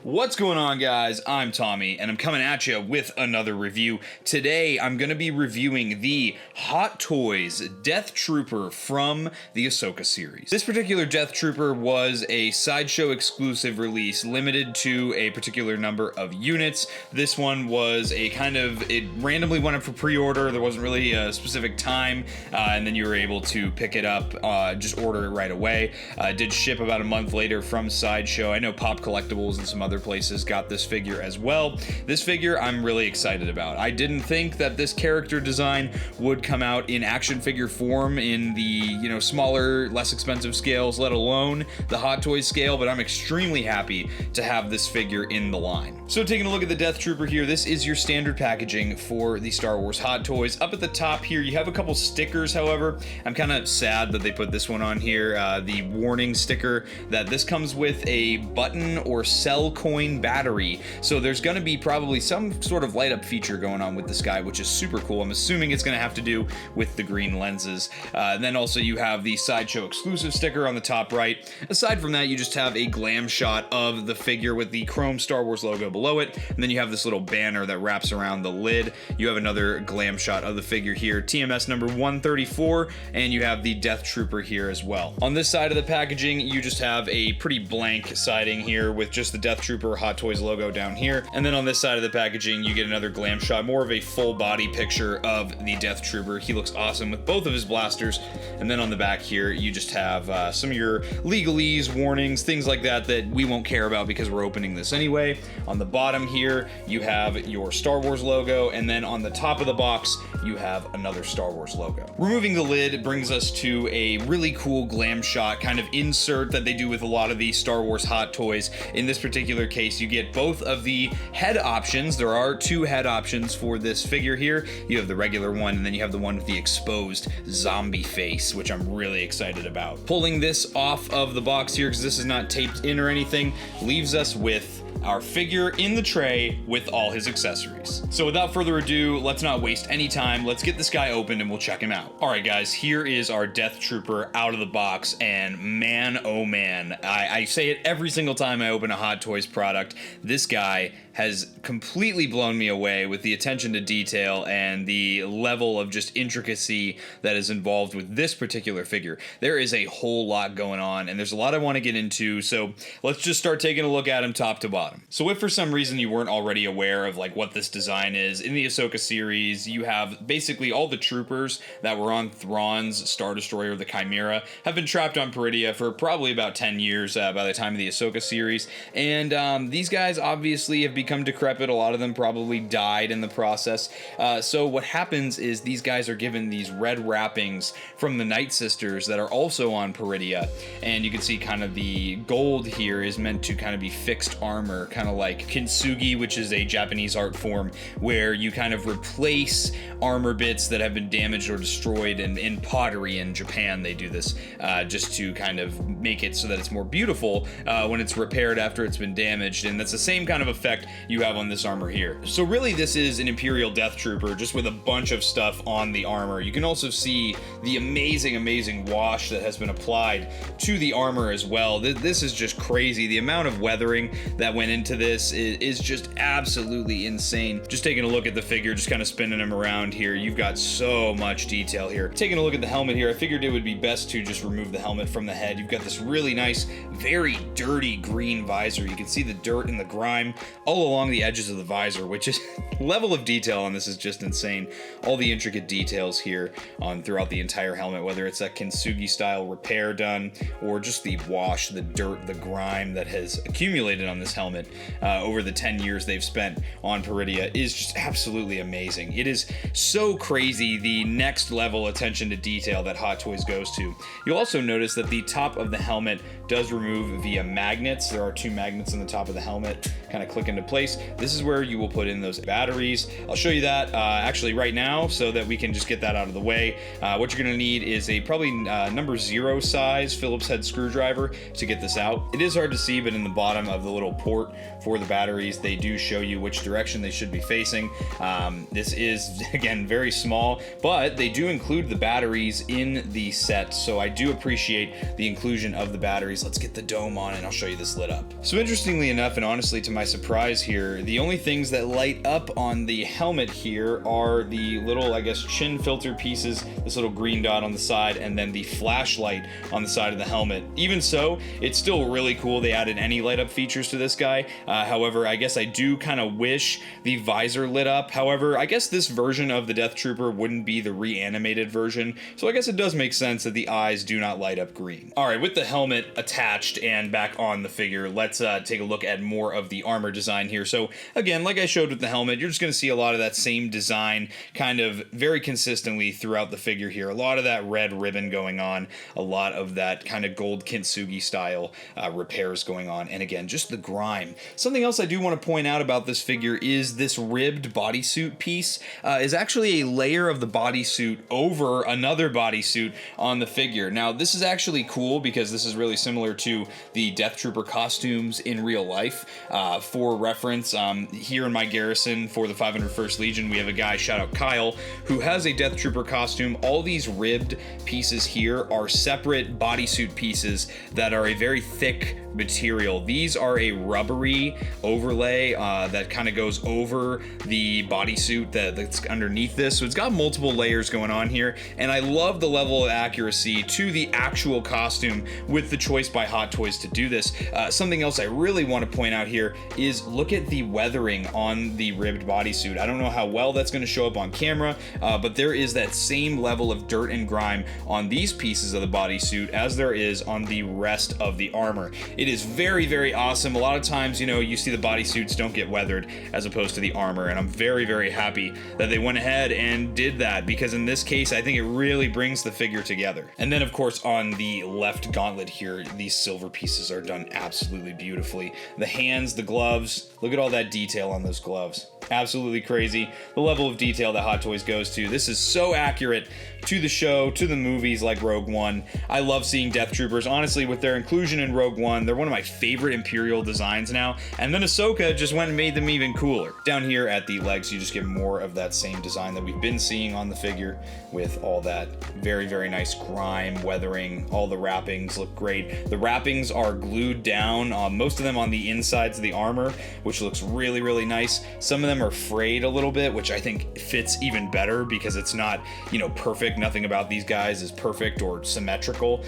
What's going on, guys? I'm Tommy, and I'm coming at you with another review. Today, I'm going to be reviewing the Hot Toys Death Trooper from the Ahsoka series. This particular Death Trooper was a Sideshow exclusive release, limited to a particular number of units. This one was a kind of, it randomly went up for pre-order. There wasn't really a specific time, and then you were able to pick it up, just order it right away. It did ship about a month later from Sideshow. I know Pop Collectibles and some other places got this figure as well. This figure I'm really excited about. I didn't think that this character design would come out in action figure form in the, you know, smaller, less expensive scales, let alone the Hot Toys scale, but I'm extremely happy to have this figure in the line. So taking a look at the Death Trooper here, this is your standard packaging for the Star Wars Hot Toys. Up at the top here, you have a couple stickers, however. I'm kind of sad that they put this one on here, the warning sticker that this comes with a button or cell coin battery, so there's going to be probably some sort of light up feature going on with this guy, which is super cool. I'm assuming it's going to have to do with the green lenses. And then also you have the Sideshow exclusive sticker on the top right. Aside from that, you just have a glam shot of the figure with the chrome Star Wars logo below it, and then you have this little banner that wraps around the lid. You have another glam shot of the figure here, TMS number 134, and you have the Death Trooper here as well. On this side of the packaging, you just have a pretty blank siding here with just the Death Trooper Hot Toys logo down here, and then on this side of the packaging you get another glam shot, more of a full body picture of the Death Trooper. He looks awesome with both of his blasters, and then on the back here you just have some of your legalese, warnings, things like that that we won't care about because we're opening this anyway. On the bottom here you have your Star Wars logo, and then on the top of the box you have another Star Wars logo. Removing the lid brings us to a really cool glam shot kind of insert that they do with a lot of the Star Wars Hot Toys. In this particular case, you get both of the head options. There are two head options for this figure here. You have the regular one, and then you have the one with the exposed zombie face, which I'm really excited about. Pulling this off of the box here, because this is not taped in or anything, leaves us with our figure in the tray with all his accessories. So without further ado, let's not waste any time. Let's get this guy opened and we'll check him out. All right, guys, here is our Death Trooper out of the box, and man, oh man, I say it every single time I open a Hot Toys product. This guy has completely blown me away with the attention to detail and the level of just intricacy that is involved with this particular figure. There is a whole lot going on, and there's a lot I want to get into, so let's just start taking a look at him top to bottom. So if for some reason you weren't already aware of like what this design is, in the Ahsoka series, you have basically all the troopers that were on Thrawn's Star Destroyer, the Chimera, have been trapped on Peridea for probably about 10 years by the time of the Ahsoka series, and these guys obviously have become decrepit. A lot of them probably died in the process. So what happens is these guys are given these red wrappings from the Night Sisters that are also on Peridea, and you can see kind of the gold here is meant to kind of be fixed armor, kind of like kintsugi, which is a Japanese art form where you kind of replace armor bits that have been damaged or destroyed. And in pottery in Japan they do this just to kind of make it so that it's more beautiful when it's repaired after it's been damaged, and that's the same kind of effect you have on this armor here. So really this is an Imperial Death Trooper just with a bunch of stuff on the armor. You can also see the amazing wash that has been applied to the armor as well. This is just crazy. The amount of weathering that went into this is just absolutely insane. Just taking a look at the figure, just kind of spinning him around here, you've got so much detail here. Taking a look at the helmet here, I figured it would be best to just remove the helmet from the head. You've got this really nice, very dirty green visor. You can see the dirt and the grime all along the edges of the visor, which is level of detail on this is just insane. All the intricate details here on throughout the entire helmet, whether it's that kintsugi style repair done or just the wash, the dirt, the grime that has accumulated on this helmet over the 10 years they've spent on Peridea is just absolutely amazing. It is so crazy the next level attention to detail that Hot Toys goes to. You'll also notice that the top of the helmet does remove via magnets. There are two magnets on the top of the helmet, kind of click into place. place, this is where you will put in those batteries. I'll show you that actually right now so that we can just get that out of the way. What you're gonna need is a probably number 0 size Phillips head screwdriver to get this out. It is hard to see, but in the bottom of the little port for the batteries, they do show you which direction they should be facing. This is, again, very small, but they do include the batteries in the set, so I do appreciate the inclusion of the batteries. Let's get the dome on and I'll show you this lit up. So interestingly enough, and honestly to my surprise here, the only things that light up on the helmet here are the little, I guess, chin filter pieces, this little green dot on the side, and then the flashlight on the side of the helmet. Even so, it's still really cool they added any light up features to this guy. However, I guess I do kind of wish the visor lit up. However, I guess this version of the Death Trooper wouldn't be the reanimated version, so I guess it does make sense that the eyes do not light up green. All right, with the helmet attached and back on the figure, let's take a look at more of the armor design here. So again, like I showed with the helmet, you're just going to see a lot of that same design kind of very consistently throughout the figure here. A lot of that red ribbon going on, a lot of that kind of gold kintsugi style repairs going on, and again, just the grime. Something else I do want to point out about this figure is this ribbed bodysuit piece is actually a layer of the bodysuit over another bodysuit on the figure. Now, this is actually cool because this is really similar to the Death Trooper costumes in real life. For reference, here in my garrison for the 501st Legion, we have a guy, shout out Kyle, who has a Death Trooper costume. All these ribbed pieces here are separate bodysuit pieces that are a very thick material. These are a rubbery overlay that kind of goes over the bodysuit that's underneath this. So it's got multiple layers going on here, and I love the level of accuracy to the actual costume with the choice by Hot Toys to do this. Something else I really want to point out here is look at the weathering on the ribbed bodysuit. I don't know how well that's going to show up on camera, but there is that same level of dirt and grime on these pieces of the bodysuit as there is on the rest of the armor. It is very, very awesome. A lot of times, you know, you see the bodysuits don't get weathered as opposed to the armor, and I'm very, very happy that they went ahead and did that, because in this case, I think it really brings the figure together. And then, of course, on the left gauntlet here, these silver pieces are done absolutely beautifully. The hands, the gloves, look at all that detail on those gloves. Absolutely crazy. The level of detail that Hot Toys goes to. This is so accurate to the show, to the movies like Rogue One. I love seeing Death Troopers. Honestly, with their inclusion in Rogue One, they're one of my favorite Imperial designs now. And then Ahsoka just went and made them even cooler. Down here at the legs, you just get more of that same design that we've been seeing on the figure, with all that very, very nice grime, weathering. All the wrappings look great. The wrappings are glued down, most of them on the insides of the armor, which looks really, really nice. Some of them are frayed a little bit, which I think fits even better because it's not, you know, perfect. Nothing about these guys is perfect or symmetrical,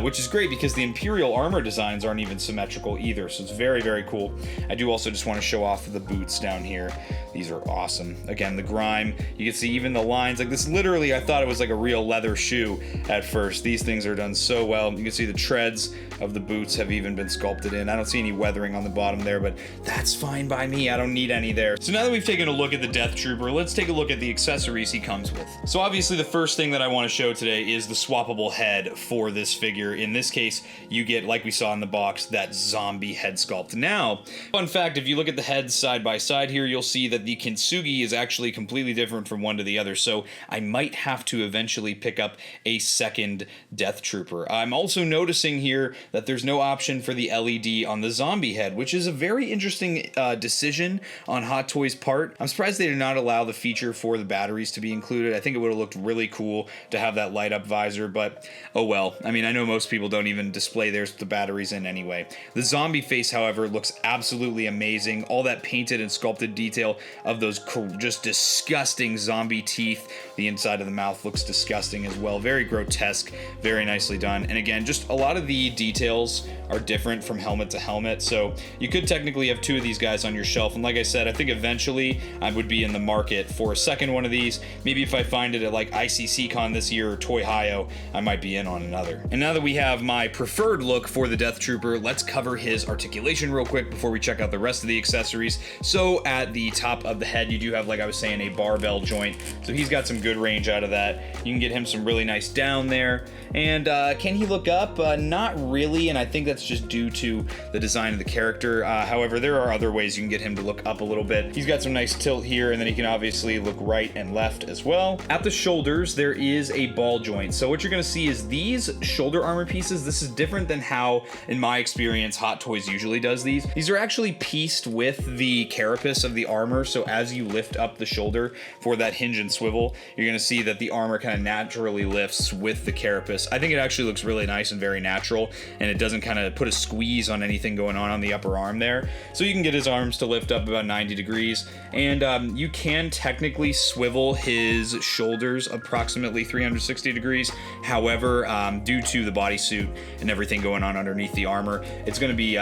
which is great because the Imperial armor designs aren't even symmetrical either, so it's very, very cool. I do also just want to show off the boots down here. These are awesome. Again, the grime, you can see even the lines. Like this, literally, I thought it was like a real leather shoe at first. These things are done so well. You can see the treads of the boots have even been sculpted in. I don't see any weathering on the bottom there, but that's fine by me. I don't need any there. So now that we've taken a look at the Death Trooper, let's take a look at the accessories he comes with. So obviously the first thing that I want to show today is the swappable head for this figure. In this case, you get, like we saw in the box, that zombie head sculpt. Now, fun fact, if you look at the heads side by side here, you'll see that the kintsugi is actually completely different from one to the other, so I might have to eventually pick up a second Death Trooper. I'm also noticing here that there's no option for the LED on the zombie head, which is a very interesting decision on Hot Toys' part. I'm surprised they did not allow the feature for the batteries to be included. I think it would have looked really cool to have that light up visor, but oh well. I mean, I know most people don't even display theirs with the batteries in anyway. The zombie face, however, looks absolutely amazing. All that painted and sculpted detail of those just disgusting zombie teeth. The inside of the mouth looks disgusting as well. Very grotesque, very nicely done. And again, just a lot of the details are different from helmet to helmet, so you could technically have two of these guys on your shelf. And like I said, I think eventually I would be in the market for a second one of these. Maybe if I find it at like ICC-Con this year or Toy Hio, I might be in on another. And now that we have my preferred look for the Death Trooper, let's cover his articulation real quick before we check out the rest of the accessories. So at the top top of the head, you do have, like I was saying, a barbell joint, so he's got some good range out of that. You can get him some really nice down there. And can he look up? Not really, and I think that's just due to the design of the character. However, there are other ways you can get him to look up a little bit. He's got some nice tilt here, and then he can obviously look right and left as well. At the shoulders, there is a ball joint. So what you're going to see is these shoulder armor pieces. This is different than how, in my experience, Hot Toys usually does these. These are actually pieced with the carapace of the armor, so as you lift up the shoulder for that hinge and swivel, you're going to see that the armor kind of naturally lifts with the carapace. I think it actually looks really nice and very natural, and it doesn't kind of put a squeeze on anything going on the upper arm there. So you can get his arms to lift up about 90 degrees, and you can technically swivel his shoulders approximately 360 degrees. However, due to the bodysuit and everything going on underneath the armor, it's going to be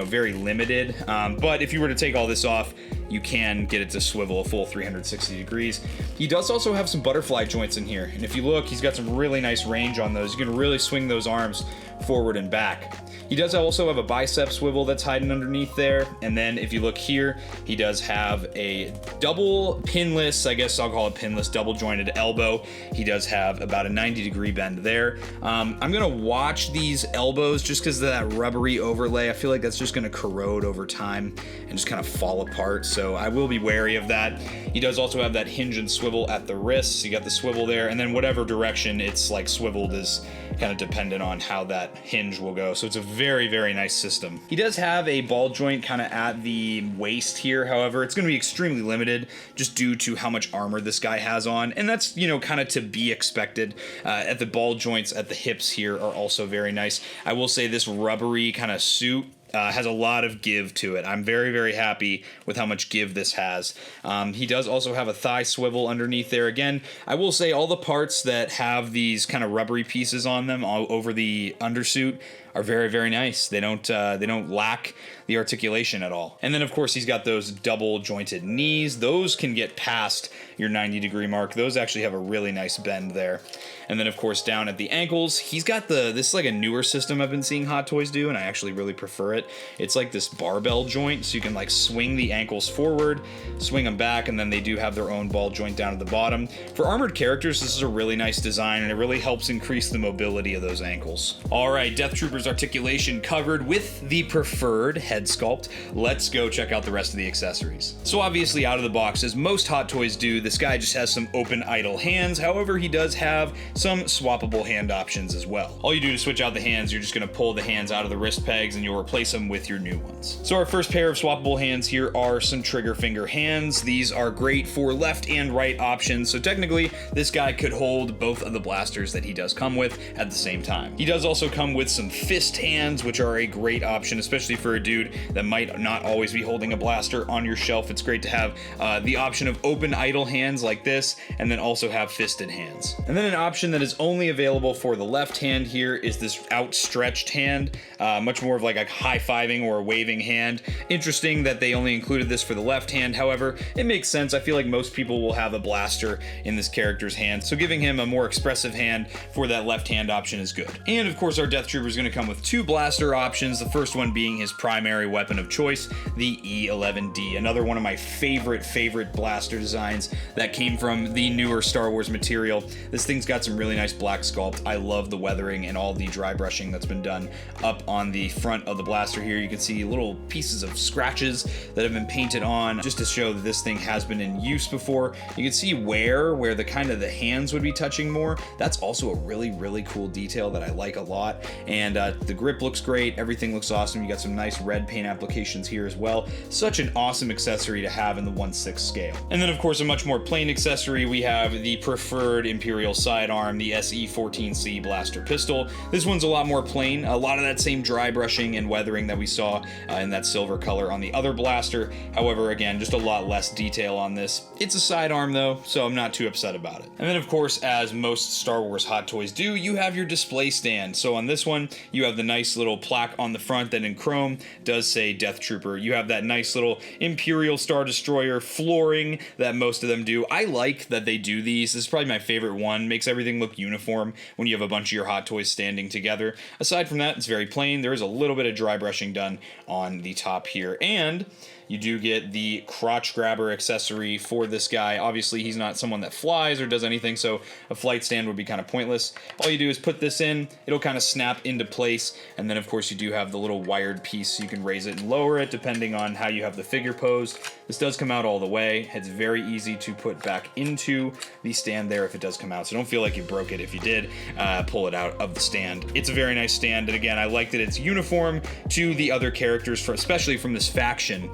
very limited. But if you were to take all this off, you can get it to swivel a full 360 degrees. He does also have some butterfly joints in here, and if you look, he's got some really nice range on those. You can really swing those arms forward and back. He does also have a bicep swivel that's hiding underneath there, and then if you look here, he does have a double pinless, I guess I'll call it pinless, double jointed elbow. He does have about a 90-degree bend there. I'm gonna watch these elbows just because of that rubbery overlay. I feel like that's just gonna corrode over time and just kind of fall apart, so I will be wary of that. He does also have that hinge and swivel at the wrists. You got the swivel there, and then whatever direction it's like swiveled is kind of dependent on how that hinge will go. So it's a very, very nice system. He does have a ball joint kind of at the waist here. However, it's going to be extremely limited just due to how much armor this guy has on. And that's, kind of to be expected. At the ball joints at the hips here are also very nice. I will say this rubbery kind of suit has a lot of give to it. I'm very, very happy with how much give this has. He does also have a thigh swivel underneath there. Again, I will say all the parts that have these kind of rubbery pieces on them all over the undersuit are very, very nice. They don't lack the articulation at all. And then of course he's got those double jointed knees. Those can get past your 90-degree mark. Those actually have a really nice bend there. And then of course down at the ankles, he's got this is like a newer system I've been seeing Hot Toys do, and I actually really prefer it. It's like this barbell joint, so you can like swing the ankles forward, swing them back, and then they do have their own ball joint down at the bottom. For armored characters, this is a really nice design, and it really helps increase the mobility of those ankles. All right, Death Trooper's articulation covered with the preferred head sculpt. Let's go check out the rest of the accessories. So obviously out of the box, as most Hot Toys do, this guy just has some open idle hands. However, he does have some swappable hand options as well. All you do to switch out the hands, you're just going to pull the hands out of the wrist pegs and you'll replace them with your new ones. So our first pair of swappable hands here are some trigger finger hands. These are great for left and right options. So technically, this guy could hold both of the blasters that he does come with at the same time. He does also come with some fist hands, which are a great option, especially for a dude that might not always be holding a blaster on your shelf. It's great to have the option of open idle hands like this, and then also have fisted hands. And then an option that is only available for the left hand here is this outstretched hand, much more of like a high-fiving or a waving hand. Interesting that they only included this for the left hand. However, it makes sense. I feel like most people will have a blaster in this character's hand, so giving him a more expressive hand for that left hand option is good. And of course, our Death Trooper is going to come with two blaster options, the first one being his primary weapon of choice, the E11D, another one of my favorite blaster designs that came from the newer Star Wars material. This thing's got some really nice black sculpt. I love the weathering and all the dry brushing that's been done up on the front of the blaster here. You can see little pieces of scratches that have been painted on just to show that this thing has been in use before. You can see where the kind of the hands would be touching more. That's also a really cool detail that I like a lot. And the grip looks great. Everything looks awesome. You got some nice red paint applications here as well. Such an awesome accessory to have in the 1/6 scale. And then of course a much more plain accessory, we have the preferred Imperial sidearm, the SE14C blaster pistol. This one's a lot more plain, a lot of that same dry brushing and weathering that we saw in that silver color on the other blaster. However, again, just a lot less detail on this. It's a sidearm though, so I'm not too upset about it. And then of course, as most Star Wars Hot Toys do, you have your display stand. So on this one, you have the nice little plaque on the front that in chrome does say Death Trooper. You have that nice little Imperial Star Destroyer flooring that most of them do. I like that they do these. This is probably my favorite one. Makes everything look uniform when you have a bunch of your Hot Toys standing together. Aside from that, it's very plain. There is a little bit of dry brushing done on the top here. And You do get the crotch grabber accessory for this guy. Obviously, he's not someone that flies or does anything, so a flight stand would be kind of pointless. All you do is put this in, it'll kind of snap into place, and then of course you do have the little wired piece, so you can raise it and lower it depending on how you have the figure posed. This does come out all the way. It's very easy to put back into the stand there if it does come out, so don't feel like you broke it if you did pull it out of the stand. It's a very nice stand, and again, I like that it's uniform to the other characters, especially from this faction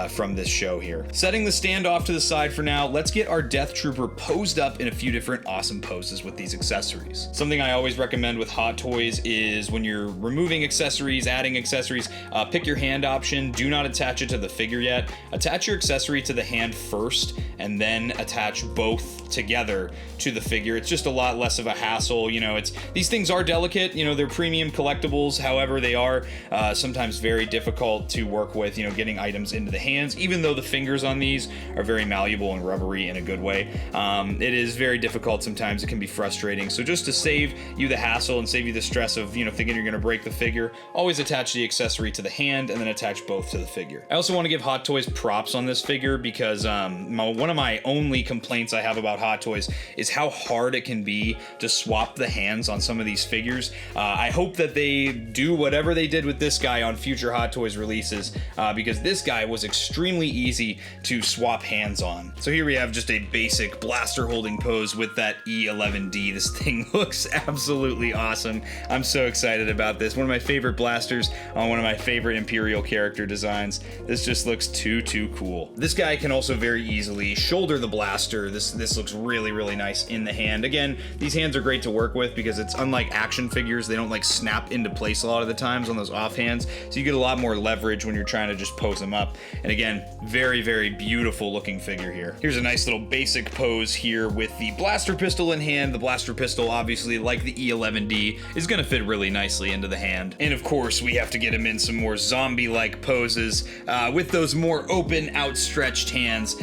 from this show here. Setting the stand off to the side for now, let's get our Death Trooper posed up in a few different awesome poses with these accessories. Something I always recommend with Hot Toys is when you're removing accessories, adding accessories, pick your hand option. Do not attach it to the figure yet. Attach your accessory to the hand first, and then attach both together to the figure. It's just a lot less of a hassle. You know, these things are delicate, you know, they're premium collectibles. However, they are sometimes very difficult to work with, you know, getting items into the hands, even though the fingers on these are very malleable and rubbery in a good way. It is very difficult sometimes. It can be frustrating. So just to save you the hassle and save you the stress of, you know, thinking you're going to break the figure, always attach the accessory to the hand and then attach both to the figure. I also want to give Hot Toys props on this figure because one of my only complaints I have about Hot Toys is how hard it can be to swap the hands on some of these figures. I hope that they do whatever they did with this guy on future Hot Toys releases, because this guy was extremely easy to swap hands on. So here we have just a basic blaster holding pose with that E11D. This thing looks absolutely awesome. I'm so excited about this. One of my favorite blasters on one of my favorite Imperial character designs. This just looks too cool. This guy can also very easily shoulder the blaster. This looks really nice in the hand. Again, these hands are great to work with because it's unlike action figures. They don't like snap into place a lot of the times on those off hands, so you get a lot more leverage when you're trying to just pose them up. And again, very beautiful looking figure here. Here's a nice little basic pose here with the blaster pistol in hand. The blaster pistol, obviously, like the E11D, is gonna fit really nicely into the hand. And of course, we have to get him in some more zombie-like poses with those more open, outstretched hands,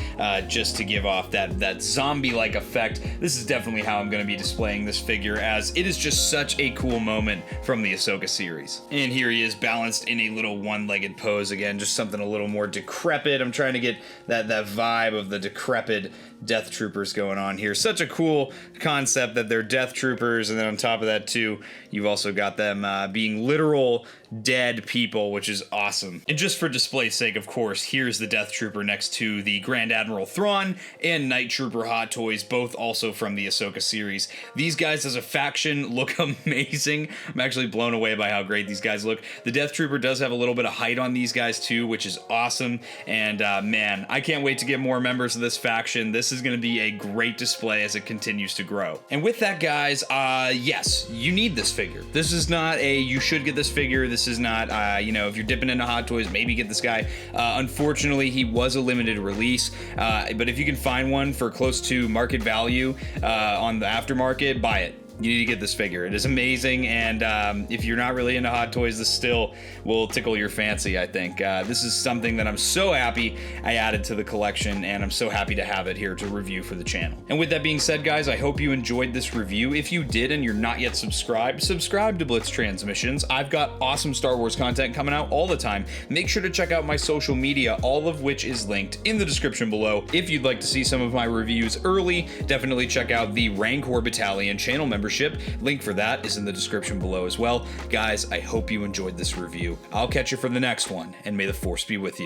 just to give off that zombie-like effect. This is definitely how I'm gonna be displaying this figure, as it is just such a cool moment from the Ahsoka series. And here he is balanced in a little one-legged pose. Again, just something a little more decrepit. I'm trying to get that vibe of the decrepit Death Troopers going on here. Such a cool concept that they're Death Troopers, and then on top of that too, you've also got them being literal dead people, which is awesome. And just for display's sake, of course, here's the Death Trooper next to the Grand Admiral Thrawn and Night Trooper Hot Toys, both also from the Ahsoka series. These guys as a faction look amazing. I'm actually blown away by how great these guys look. The Death Trooper does have a little bit of height on these guys too, which is awesome. And man, I can't wait to get more members of this faction. This is going to be a great display as it continues to grow. And with that, guys, yes, you need this figure. This is not a you should get this figure. This is not, you know, if you're dipping into Hot Toys, maybe get this guy. Unfortunately, he was a limited release, but if you can find one for close to market value on the aftermarket, buy it. You need to get this figure. It is amazing, and if you're not really into Hot Toys, this still will tickle your fancy, I think. This is something that I'm so happy I added to the collection, and I'm so happy to have it here to review for the channel. And with that being said, guys, I hope you enjoyed this review. If you did and you're not yet subscribed, subscribe to Blitz Transmissions. I've got awesome Star Wars content coming out all the time. Make sure to check out my social media, all of which is linked in the description below. If you'd like to see some of my reviews early, definitely check out the Rancor Battalion channel membership. Link for that is in the description below as well. Guys, I hope you enjoyed this review. I'll catch you for the next one, and may the Force be with you.